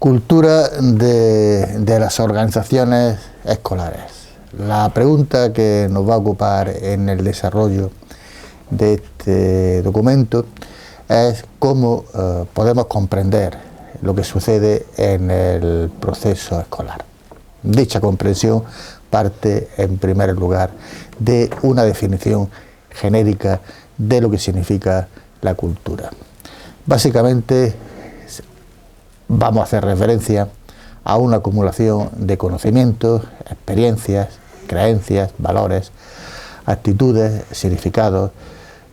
Cultura de las organizaciones escolares. La pregunta que nos va a ocupar en el desarrollo de este documento es cómo podemos comprender lo que sucede en el proceso escolar. Dicha comprensión parte, en primer lugar, de una definición genérica de lo que significa la cultura. Básicamente, vamos a hacer referencia a una acumulación de conocimientos, experiencias, creencias, valores, actitudes, significados,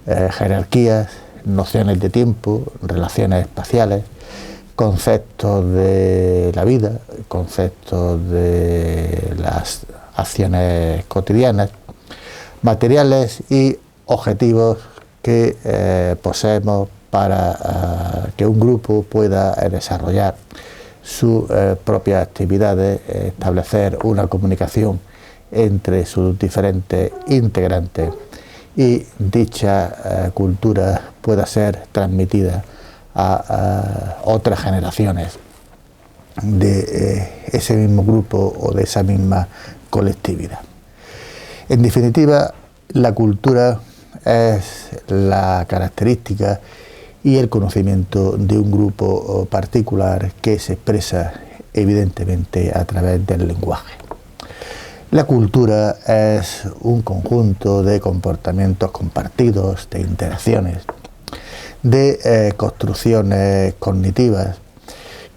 jerarquías, nociones de tiempo, relaciones espaciales, conceptos de la vida, conceptos de las acciones cotidianas, materiales y objetivos que poseemos para que un grupo pueda desarrollar sus propias actividades, establecer una comunicación entre sus diferentes integrantes y dicha cultura pueda ser transmitida a otras generaciones de ese mismo grupo o de esa misma colectividad. En definitiva, la cultura es la característica y el conocimiento de un grupo particular que se expresa evidentemente a través del lenguaje. La cultura es un conjunto de comportamientos compartidos, de interacciones, de construcciones cognitivas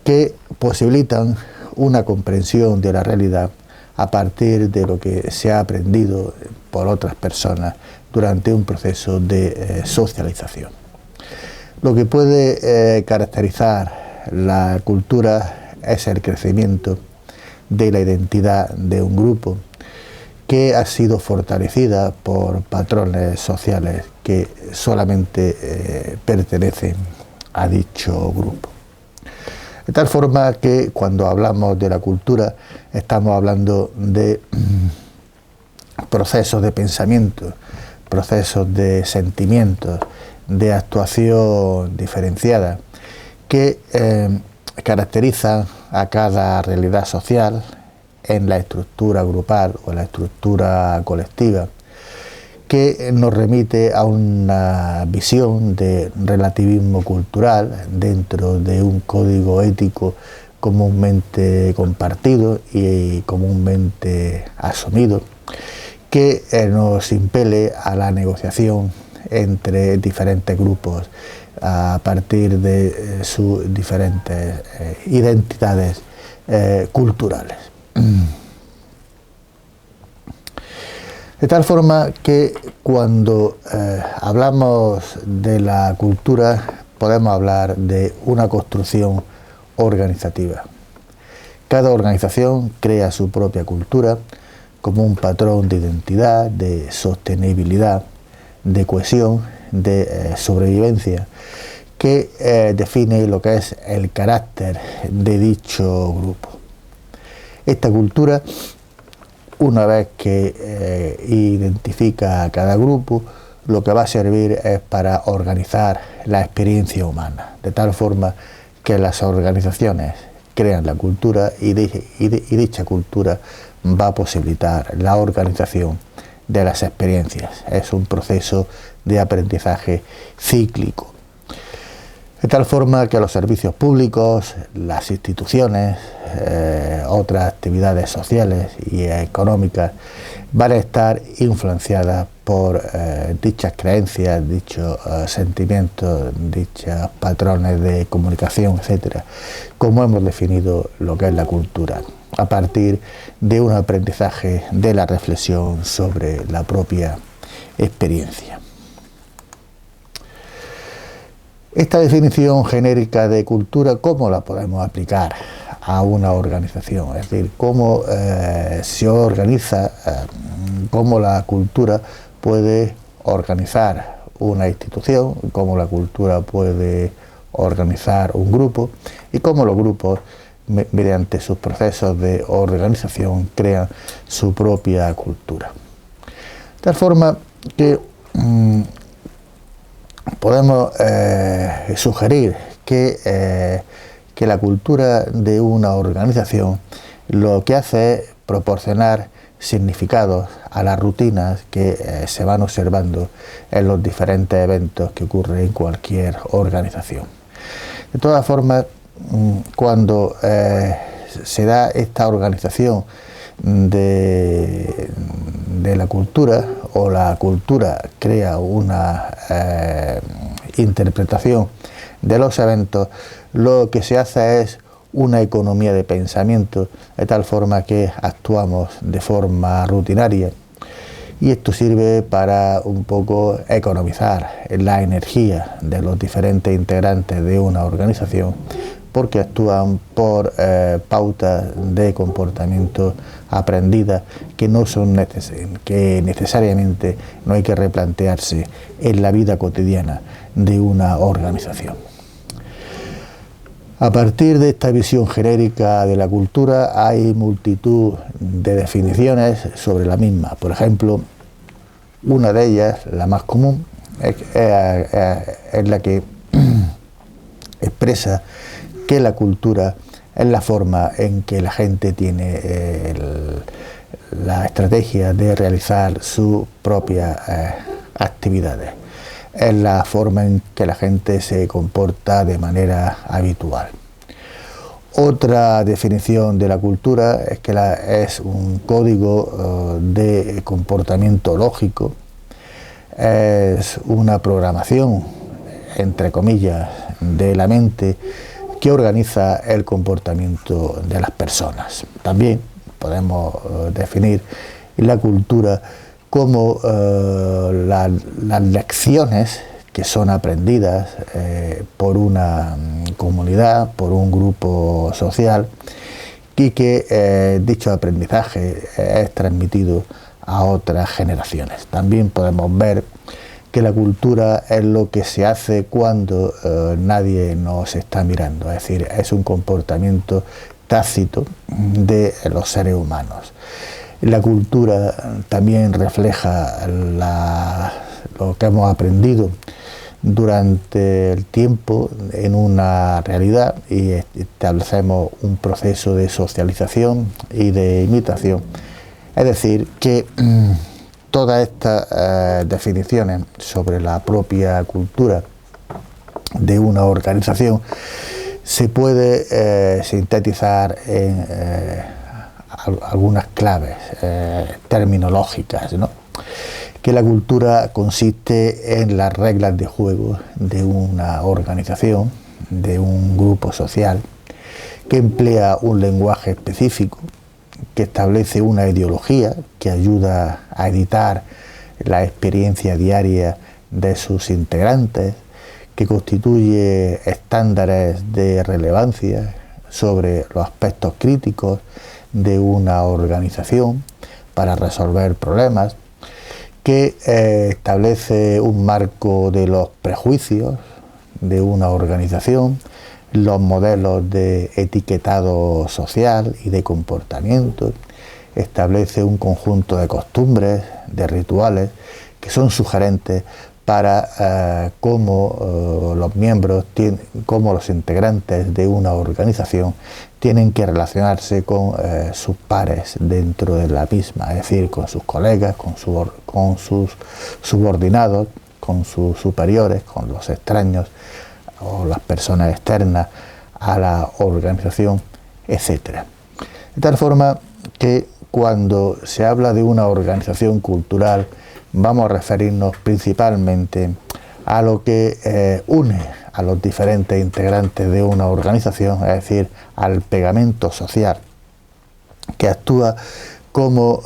que posibilitan una comprensión de la realidad a partir de lo que se ha aprendido por otras personas durante un proceso de socialización. Lo que puede caracterizar la cultura es el crecimiento de la identidad de un grupo que ha sido fortalecida por patrones sociales que solamente pertenecen a dicho grupo. De tal forma que cuando hablamos de la cultura estamos hablando de procesos de pensamiento, procesos de sentimientos, de actuación diferenciada que caracterizan a cada realidad social en la estructura grupal o la estructura colectiva, que nos remite a una visión de relativismo cultural dentro de un código ético comúnmente compartido y comúnmente asumido, que nos impele a la negociación entre diferentes grupos a partir de sus diferentes identidades culturales. De tal forma que cuando hablamos de la cultura podemos hablar de una construcción organizativa. Cada organización crea su propia cultura como un patrón de identidad, de sostenibilidad, de cohesión, de sobrevivencia, que define lo que es el carácter de dicho grupo. Esta cultura, una vez que identifica a cada grupo, lo que va a servir es para organizar la experiencia humana, de tal forma que las organizaciones crean la cultura y dicha cultura va a posibilitar la organización de las experiencias. Es un proceso de aprendizaje cíclico. De tal forma que los servicios públicos, las instituciones, otras actividades sociales y económicas van a estar influenciadas por dichas creencias, dichos sentimientos, dichos patrones de comunicación, etcétera, como hemos definido lo que es la cultura, a partir de un aprendizaje de la reflexión sobre la propia experiencia. Esta definición genérica de cultura, ¿cómo la podemos aplicar a una organización? Es decir, cómo se organiza, cómo la cultura puede organizar una institución, cómo la cultura puede organizar un grupo y cómo los grupos, mediante sus procesos de organización, crean su propia cultura. De tal forma que podemos sugerir que que la cultura de una organización lo que hace es proporcionar significados a las rutinas que se van observando en los diferentes eventos que ocurren en cualquier organización. De todas formas, cuando se da esta organización de la cultura, o la cultura crea una interpretación de los eventos, lo que se hace es una economía de pensamiento, de tal forma que actuamos de forma rutinaria, y esto sirve para un poco economizar la energía de los diferentes integrantes de una organización, porque actúan por pautas de comportamiento aprendidas que no son que necesariamente no hay que replantearse en la vida cotidiana de una organización. A partir de esta visión genérica de la cultura hay multitud de definiciones sobre la misma. Por ejemplo, una de ellas, la más común, es la que expresa que la cultura es la forma en que la gente tiene la estrategia de realizar sus propias actividades. Es la forma en que la gente se comporta de manera habitual. Otra definición de la cultura es que es un código de comportamiento lógico, es una programación, entre comillas, de la mente que organiza el comportamiento de las personas. También podemos definir la cultura como las lecciones que son aprendidas por una comunidad, por un grupo social, y que dicho aprendizaje es transmitido a otras generaciones. También podemos ver que la cultura es lo que se hace cuando nadie nos está mirando, es decir, es un comportamiento tácito de los seres humanos. La cultura también refleja lo que hemos aprendido durante el tiempo en una realidad, y establecemos un proceso de socialización y de imitación. Es decir, que todas estas definiciones sobre la propia cultura de una organización se puede sintetizar en algunas claves terminológicas, ¿no? Que la cultura consiste en las reglas de juego de una organización, de un grupo social, que emplea un lenguaje específico, que establece una ideología que ayuda a editar la experiencia diaria de sus integrantes, que constituye estándares de relevancia sobre los aspectos críticos de una organización para resolver problemas, que establece un marco de los prejuicios de una organización, los modelos de etiquetado social y de comportamiento, establece un conjunto de costumbres, de rituales, que son sugerentes para cómo los miembros, cómo los integrantes de una organización tienen que relacionarse con sus pares dentro de la misma, es decir, con sus colegas, con sus subordinados, con sus superiores, con los extraños o las personas externas a la organización, etc. De tal forma que cuando se habla de una organización cultural, vamos a referirnos principalmente a lo que une a los diferentes integrantes de una organización, es decir, al pegamento social, que actúa como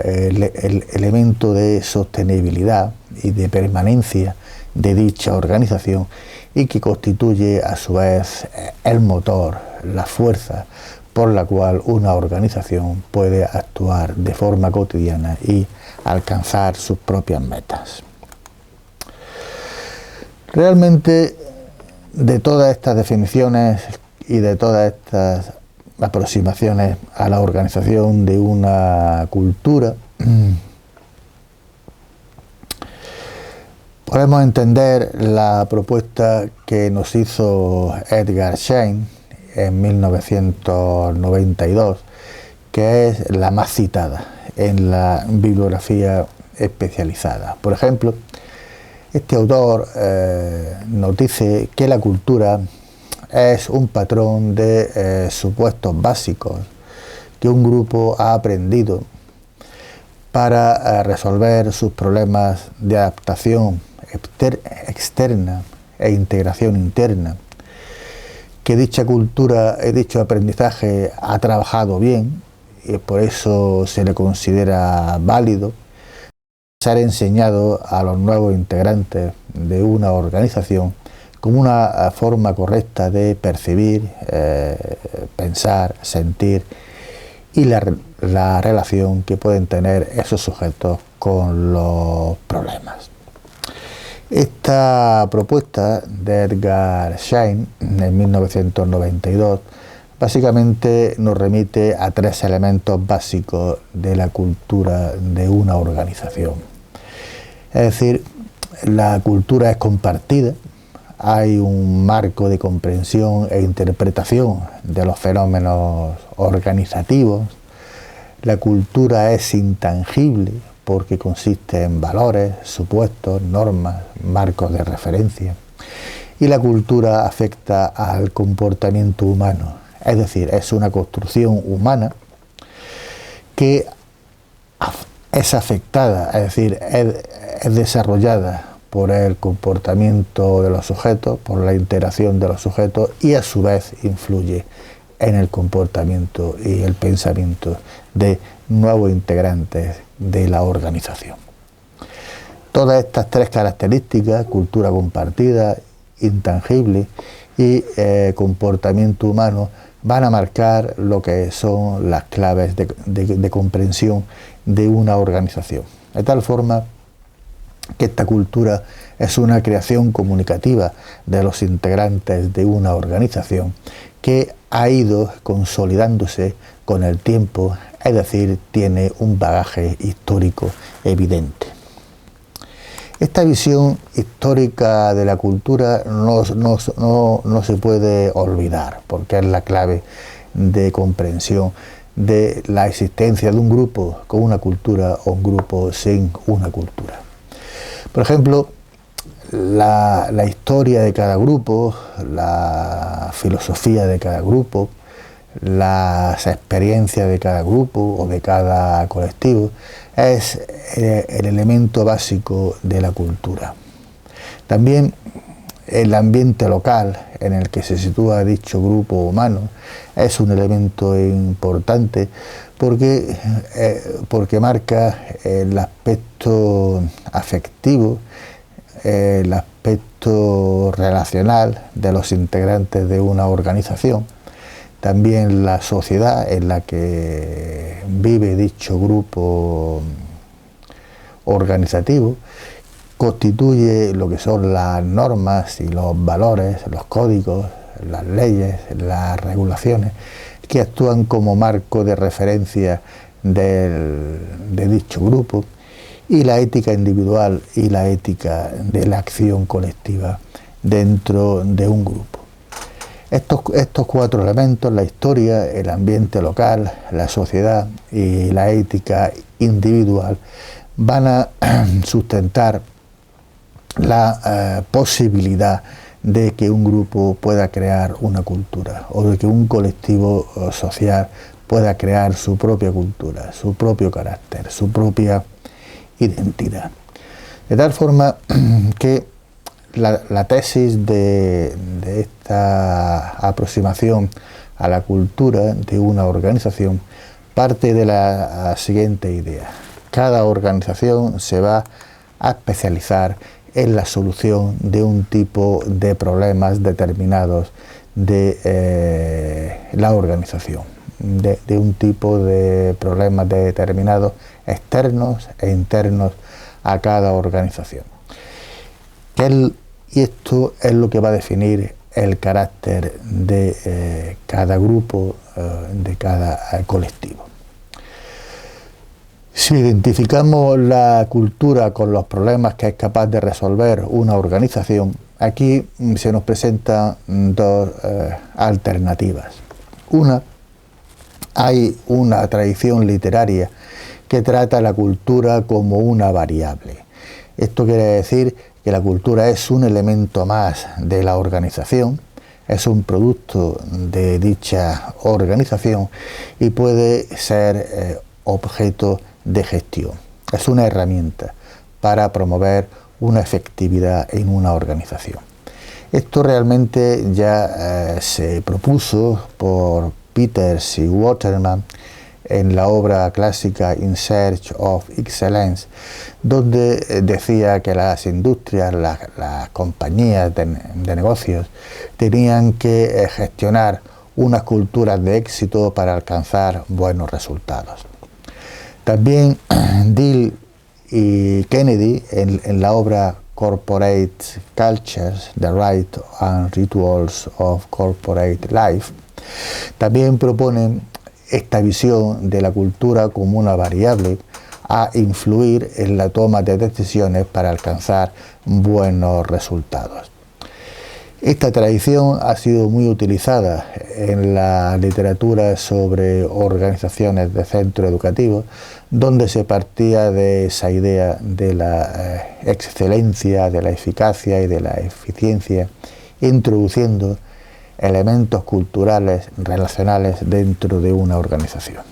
el elemento de sostenibilidad y de permanencia de dicha organización, y que constituye a su vez el motor, la fuerza por la cual una organización puede actuar de forma cotidiana y alcanzar sus propias metas. Realmente, de todas estas definiciones y de todas estas aproximaciones a la organización de una cultura, Podemos entender la propuesta que nos hizo Edgar Schein en 1992, que es la más citada en la bibliografía especializada. Por ejemplo, este autor nos dice que la cultura es un patrón de supuestos básicos que un grupo ha aprendido para resolver sus problemas de adaptación externa e integración interna, que dicha cultura, dicho aprendizaje ha trabajado bien y por eso se le considera válido ser enseñado a los nuevos integrantes de una organización como una forma correcta de percibir, pensar, sentir y la relación que pueden tener esos sujetos con los problemas. Esta propuesta de Edgar Schein en 1992 básicamente nos remite a tres elementos básicos de la cultura de una organización. Es decir, la cultura es compartida, hay un marco de comprensión e interpretación de los fenómenos organizativos, la cultura es intangible porque consiste en valores, supuestos, normas, marcos de referencia, y la cultura afecta al comportamiento humano, es decir, es una construcción humana que es afectada, es decir, es desarrollada por el comportamiento de los sujetos, por la interacción de los sujetos y a su vez influye en el comportamiento y el pensamiento de nuevos integrantes de la organización. Todas estas tres características, cultura compartida, intangible y comportamiento humano, van a marcar lo que son las claves de comprensión de una organización. De tal forma que esta cultura es una creación comunicativa de los integrantes de una organización que ha ido consolidándose con el tiempo, es decir, tiene un bagaje histórico evidente. Esta visión histórica de la cultura no se puede olvidar, porque es la clave de comprensión de la existencia de un grupo con una cultura o un grupo sin una cultura. Por ejemplo, la historia de cada grupo, la filosofía de cada grupo, las experiencias de cada grupo o de cada colectivo es el elemento básico de la cultura. También el ambiente local en el que se sitúa dicho grupo humano es un elemento importante porque marca el aspecto afectivo, el aspecto relacional de los integrantes de una organización, también la sociedad en la que vive dicho grupo organizativo, constituye lo que son las normas y los valores, los códigos, las leyes, las regulaciones, que actúan como marco de referencia de dicho grupo, y la ética individual y la ética de la acción colectiva dentro de un grupo. Estos cuatro elementos, la historia, el ambiente local, la sociedad y la ética individual, van a sustentar la posibilidad de que un grupo pueda crear una cultura o de que un colectivo social pueda crear su propia cultura, su propio carácter, su propia identidad. De tal forma que la tesis de esta aproximación a la cultura de una organización parte de la siguiente idea: cada organización se va a especializar en la solución de un tipo de problemas determinados de la organización, de un tipo de problemas determinados externos e internos a cada organización. Y esto es lo que va a definir el carácter de cada grupo, de cada colectivo. Si identificamos la cultura con los problemas que es capaz de resolver una organización, aquí se nos presentan dos alternativas. Una, hay una tradición literaria que trata la cultura como una variable. Esto quiere decir que la cultura es un elemento más de la organización, es un producto de dicha organización y puede ser objeto de gestión. Es una herramienta para promover una efectividad en una organización. Esto realmente ya se propuso por Peters y Waterman en la obra clásica In Search of Excellence, donde decía que las industrias, las compañías de negocios tenían que gestionar unas culturas de éxito para alcanzar buenos resultados. También Deal y Kennedy en la obra Corporate Cultures, The Rites and Rituals of Corporate Life, también proponen esta visión de la cultura como una variable a influir en la toma de decisiones para alcanzar buenos resultados. Esta tradición ha sido muy utilizada en la literatura sobre organizaciones de centros educativos, donde se partía de esa idea de la excelencia, de la eficacia y de la eficiencia, introduciendo elementos culturales relacionales dentro de una organización.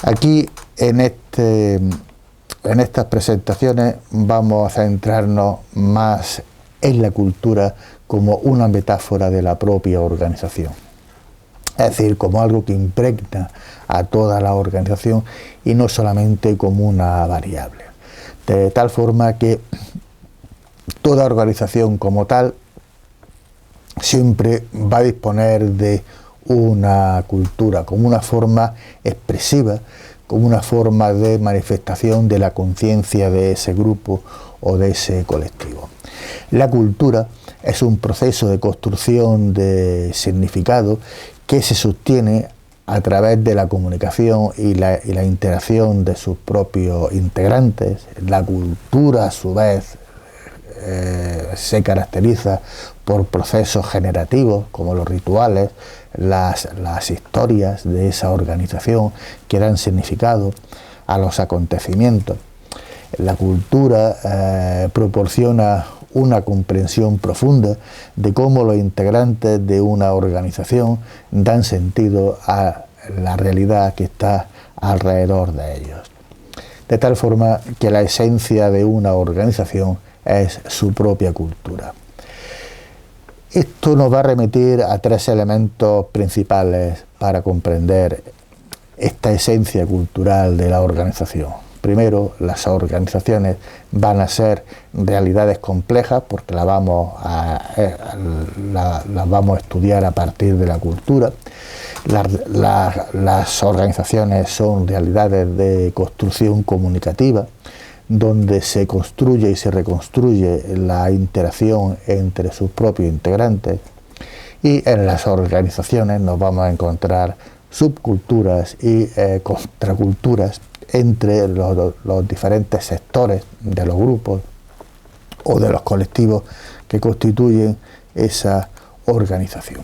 Aquí en estas presentaciones vamos a centrarnos más en la cultura como una metáfora de la propia organización, es decir, como algo que impregna a toda la organización y no solamente como una variable, de tal forma que toda organización como tal siempre va a disponer de una cultura como una forma expresiva, como una forma de manifestación de la conciencia de ese grupo o de ese colectivo. La cultura es un proceso de construcción de significado que se sostiene a través de la comunicación y la interacción de sus propios integrantes. La cultura, a su vez, se caracteriza por procesos generativos como los rituales, las historias de esa organización que dan significado a los acontecimientos. La cultura proporciona una comprensión profunda de cómo los integrantes de una organización dan sentido a la realidad que está alrededor de ellos. De tal forma que la esencia de una organización es su propia cultura. Esto nos va a remitir a tres elementos principales para comprender esta esencia cultural de la organización. Primero, las organizaciones van a ser realidades complejas porque las vamos a estudiar a partir de la cultura. Las organizaciones son realidades de construcción comunicativa, donde se construye y se reconstruye la interacción entre sus propios integrantes, y en las organizaciones nos vamos a encontrar subculturas y contraculturas entre los diferentes sectores de los grupos o de los colectivos que constituyen esa organización.